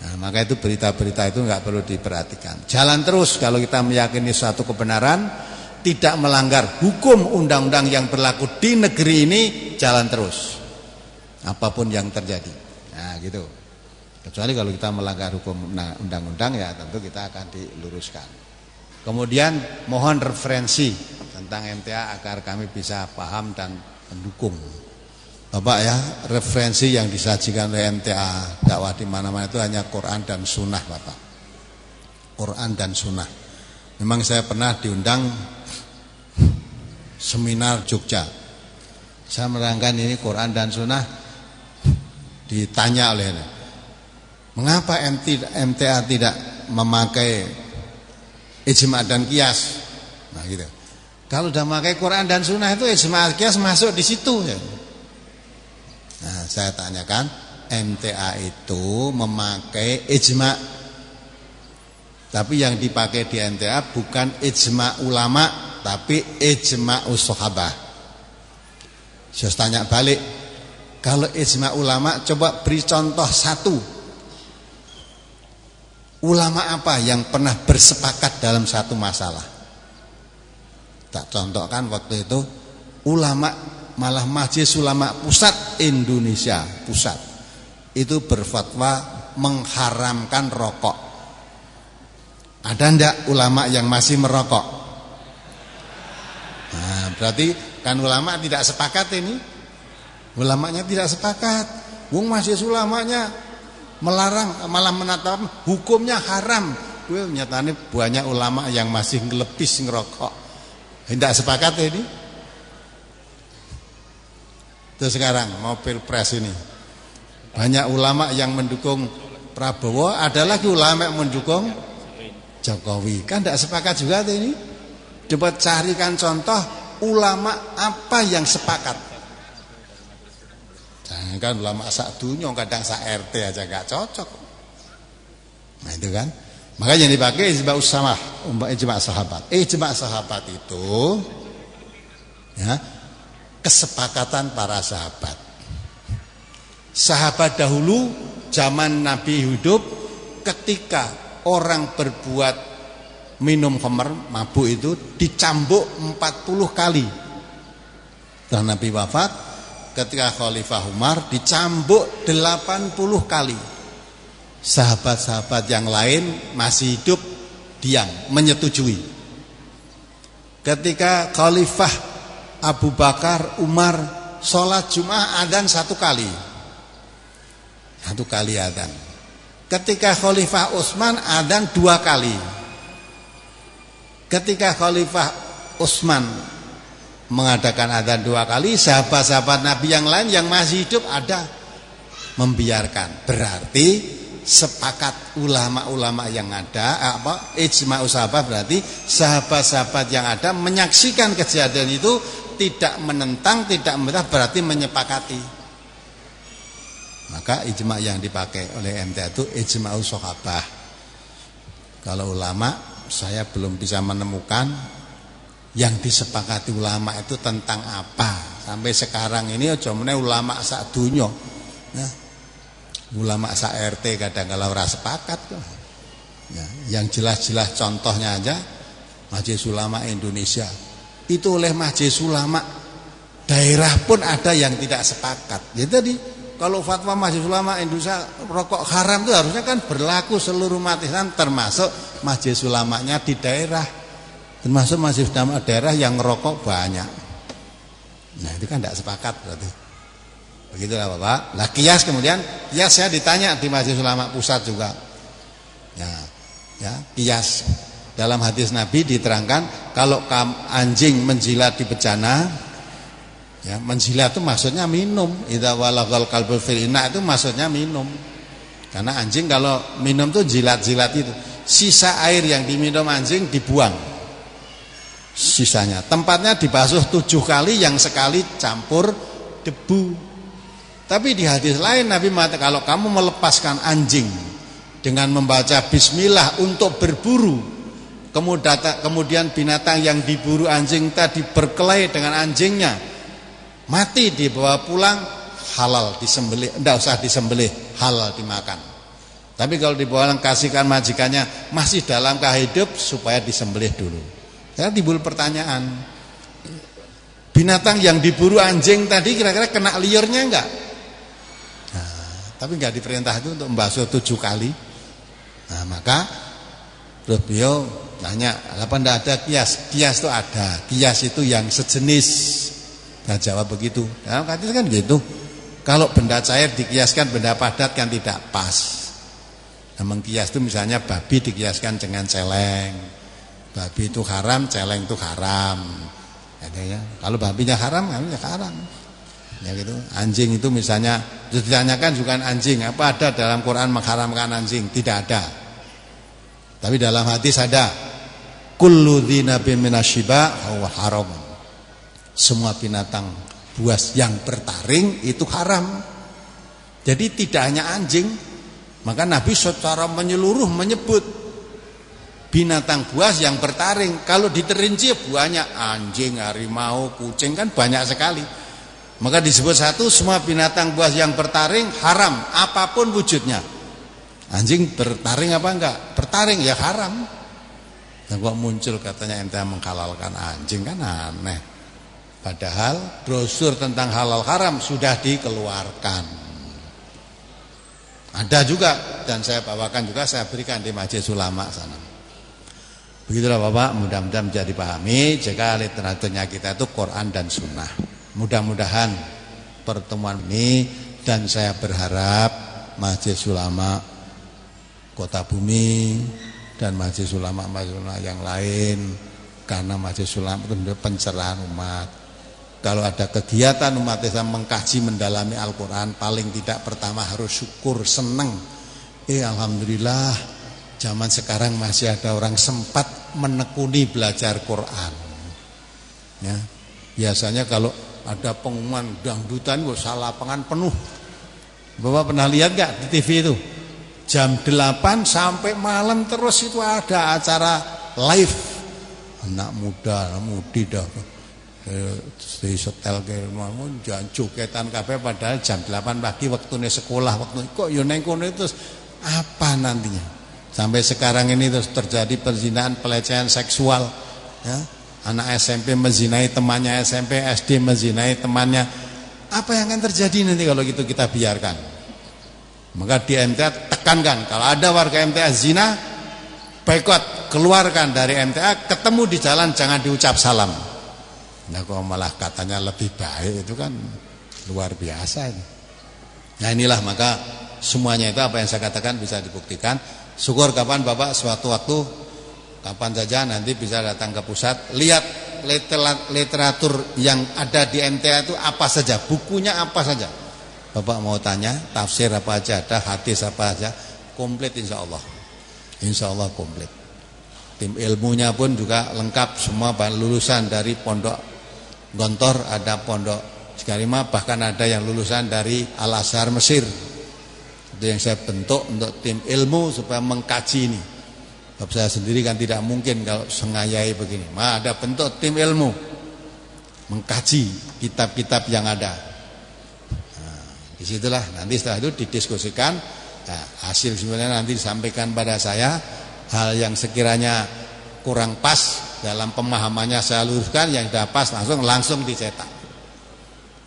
Nah, maka itu berita-berita itu enggak perlu diperhatikan. Jalan terus kalau kita meyakini suatu kebenaran, tidak melanggar hukum undang-undang yang berlaku di negeri ini, jalan terus. Apapun yang terjadi. Nah, gitu. Kecuali kalau kita melanggar hukum undang-undang ya tentu kita akan diluruskan. Kemudian mohon referensi tentang MTA agar kami bisa paham dan mendukung. Bapak ya, referensi yang disajikan oleh MTA dakwah di mana-mana itu hanya Quran dan Sunnah, Bapak. Quran dan Sunnah. Memang saya pernah diundang seminar Jogja. Saya menerangkan ini Quran dan Sunnah, ditanya oleh mengapa MTA tidak memakai ijma dan qiyas? Nah gitu. Kalau udah memakai Quran dan Sunnah itu ijma qiyas masuk di situ ya. Nah, saya tanyakan, MTA itu memakai ijma. Tapi yang dipakai di MTA bukan ijma ulama, tapi ijma sahabah. Saya tanya balik, kalau ijma ulama coba beri contoh satu. Ulama apa yang pernah bersepakat dalam satu masalah? Tak contohkan waktu itu ulama, malah Majelis Ulama Pusat Indonesia pusat itu berfatwa mengharamkan rokok. Ada ndak ulama yang masih merokok? Nah, berarti kan ulama tidak sepakat ini. Ulamanya tidak sepakat. Wong Majelis ulamanya melarang, malah menetapkan hukumnya haram. Gue nyatanya banyak ulama yang masih ngelepis ngerokok. Tidak sepakat ini. Terus sekarang mau pilpres ini, banyak ulama yang mendukung Prabowo, ada lagi ulama yang mendukung Jokowi. Kan tidak sepakat juga ini. Coba carikan contoh ulama apa yang sepakat. Jangan kan ulama sak dunia, kadang sak RT aja gak cocok. Nah itu kan. Maka yang dipakai ijma usamah, ijma sahabat. Ijma sahabat itu ya, kesepakatan para sahabat. Sahabat dahulu zaman Nabi hidup, ketika orang berbuat minum khamr, mabuk itu dicambuk 40 kali. Setelah Nabi wafat, ketika Khalifah Umar dicambuk 80 kali. Sahabat-sahabat yang lain masih hidup diam, menyetujui. Ketika Khalifah Abu Bakar, Umar sholat Jumat adzan 1 kali. 1 kali adzan. Ketika Khalifah Utsman adzan 2 kali. Ketika Khalifah Utsman mengadakan adzan 2 kali, sahabat-sahabat Nabi yang lain yang masih hidup ada membiarkan. Berarti sepakat ulama-ulama yang ada, ijma sahabat, berarti sahabat-sahabat yang ada menyaksikan kejadian itu, tidak menentang, tidak membantah, berarti menyepakati. Maka ijma yang dipakai oleh MTA itu ijma sahabat. Kalau ulama saya belum bisa menemukan yang disepakati ulama itu tentang apa. Sampai sekarang ini cuma ulama sak dunya. Ya. Ulama sak RT kadang kalau ora sepakat kok. Ya, yang jelas-jelas contohnya aja Majelis Ulama Indonesia. Itu oleh Majelis Ulama daerah pun ada yang tidak sepakat. Jadi tadi kalau fatwa Majelis Ulama Indonesia rokok haram itu harusnya kan berlaku seluruh umat Islam, termasuk Majelis Ulamanya di daerah, termasuk Majelis Ulama daerah yang rokok banyak. Nah itu kan tidak sepakat berarti. Begitulah Bapak. Nah kias kemudian, kias saya ditanya di Majelis Ulama Pusat juga. Ya kias. Dalam hadis Nabi diterangkan kalau anjing menjilat di bejana, ya, menjilat itu maksudnya minum. Idza walagal qalbul fil ina itu maksudnya minum. Karena anjing kalau minum tuh jilat-jilat itu. Sisa air yang diminum anjing dibuang. Sisanya. Tempatnya dibasuh 7 kali, yang sekali campur debu. Tapi di hadis lain Nabi mengatakan kalau kamu melepaskan anjing dengan membaca bismillah untuk berburu, kemudian binatang yang diburu anjing tadi berkelahi dengan anjingnya, mati dibawa pulang, halal disembelih, tidak usah disembelih, halal dimakan. Tapi kalau dibawa kasihkan majikannya masih dalam keadaan hidup, supaya disembelih dulu. Ya timbul pertanyaan, binatang yang diburu anjing tadi kira-kira kena liurnya enggak? Nah, tapi enggak diperintah itu untuk membasuh 7 kali. Nah maka terus beliau nanya, apa enggak ada kias? Kias itu ada. Kias itu yang sejenis. Nah jawab begitu. Nah katanya kan gitu. Kalau benda cair dikiaskan benda padat kan tidak pas. Nah mengkias itu misalnya babi dikiaskan dengan celeng. Babi itu haram, celeng itu haram. Ya. Kalau babinya haram, kaminya haram. Ya gitu. Anjing itu misalnya ditanyakan juga anjing, apa ada dalam Quran mengharamkan anjing? Tidak ada. Tapi dalam hadis ada, kullu dzinabin minasyiba huwa haram. Semua binatang buas yang bertaring itu haram. Jadi tidak hanya anjing. Maka Nabi secara menyeluruh menyebut binatang buas yang bertaring. Kalau diterinci banyak, anjing, harimau, kucing kan banyak sekali. Maka disebut satu, semua binatang buas yang bertaring haram apapun wujudnya. Anjing bertaring apa enggak? Bertaring ya haram. Nah kok muncul katanya ente menghalalkan anjing, kan aneh. Padahal brosur tentang halal haram sudah dikeluarkan. Ada juga, dan saya bawakan juga, saya berikan di Majelis Ulama sana. Begitulah Bapak, mudah-mudahan menjadi dipahami jika literaturnya kita itu Quran dan Sunnah. Mudah-mudahan pertemuan ini, dan saya berharap Majelis Ulama Kota Bumi dan Majelis Ulama yang lain, karena Majelis Ulama itu pencerahan umat. Kalau ada kegiatan umat Islam mengkaji mendalami Al-Quran, paling tidak pertama harus syukur, senang. Alhamdulillah zaman sekarang masih ada orang sempat menekuni belajar Quran. Ya, biasanya kalau ada pengumuman dangdutan, salah lapangan penuh. Bapak pernah lihat gak di TV itu? Jam 8 sampai malam terus itu ada acara live. Anak muda, mudi dah. Di setel ke rumah jangan jogetan kabeh, padahal jam 8 pagi waktunya sekolah, waktu kok yo neng kono itu apa nantinya? Sampai sekarang ini terus terjadi perzinahan, pelecehan seksual, ya. Anak SMP menzinai temannya SMP, SD menzinai temannya. Apa yang akan terjadi nanti kalau gitu kita biarkan? Maka di MTA tekankan, kalau ada warga MTA zina, boikot, keluarkan dari MTA, ketemu di jalan jangan diucap salam. Nah kok malah katanya lebih baik, itu kan luar biasa ini. Nah inilah, maka semuanya itu apa yang saya katakan bisa dibuktikan. Syukur kapan Bapak suatu waktu, kapan saja nanti bisa datang ke pusat, lihat literatur yang ada di MTA itu apa saja, bukunya apa saja. Bapak mau tanya tafsir apa aja ada, hadis apa aja, komplit insyaallah. Insyaallah komplit. Tim ilmunya pun juga lengkap, semua lulusan dari pondok Gontor, ada pondok Cikarima, bahkan ada yang lulusan dari Al-Azhar Mesir. Itu yang saya bentuk untuk tim ilmu supaya mengkaji ini. Sebab saya sendiri kan tidak mungkin kalau sengayai begini. Ada bentuk tim ilmu mengkaji kitab-kitab yang ada. Nah, disitulah nanti setelah itu didiskusikan. Nah, hasil sebenarnya nanti disampaikan pada saya. Hal yang sekiranya kurang pas dalam pemahamannya saya luruskan, yang sudah pas langsung dicetak.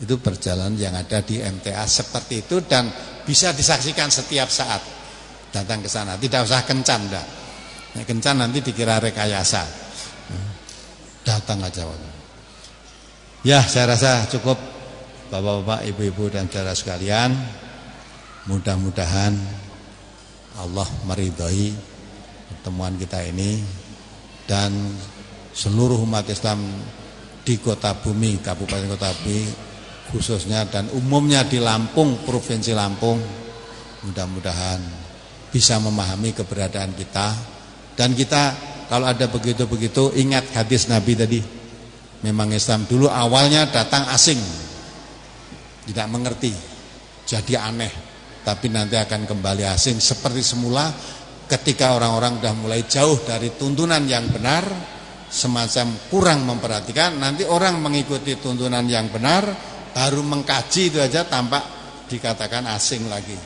Itu perjalanan yang ada di MTA seperti itu, dan bisa disaksikan setiap saat datang ke sana. Tidak usah kencan, dah. Kencan nanti dikira rekayasa. Datang aja. Ya, saya rasa cukup Bapak-bapak, ibu-ibu dan saudara sekalian. Mudah-mudahan Allah meridhai pertemuan kita ini, dan seluruh umat Islam di Kota Bumi, Kabupaten Kota Bumi khususnya, dan umumnya di Lampung, Provinsi Lampung, mudah-mudahan bisa memahami keberadaan kita. Dan kita kalau ada begitu-begitu, ingat hadis Nabi tadi. Memang Islam dulu awalnya datang asing, tidak mengerti, jadi aneh, tapi nanti akan kembali asing seperti semula ketika orang-orang sudah mulai jauh dari tuntunan yang benar, semacam kurang memperhatikan. Nanti orang mengikuti tuntunan yang benar, baru mengkaji itu aja tampak dikatakan asing lagi.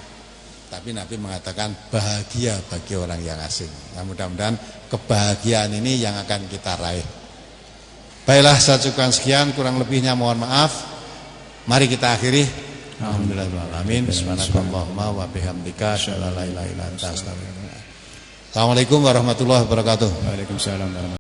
Tapi Nabi mengatakan bahagia bagi orang yang asing. Nah, mudah-mudahan kebahagiaan ini yang akan kita raih. Baiklah, saya cukupkan sekian, kurang lebihnya mohon maaf. Mari kita akhiri. Alhamdulillahirrahmanirrahim. Subhanakallahumma wa bihamdika asyhadu an la ilaha illa anta astaghfiruka wa atubu ilaik. Assalamualaikum warahmatullahi wabarakatuh. Waalaikumsalam warahmatullahi wabarakatuh.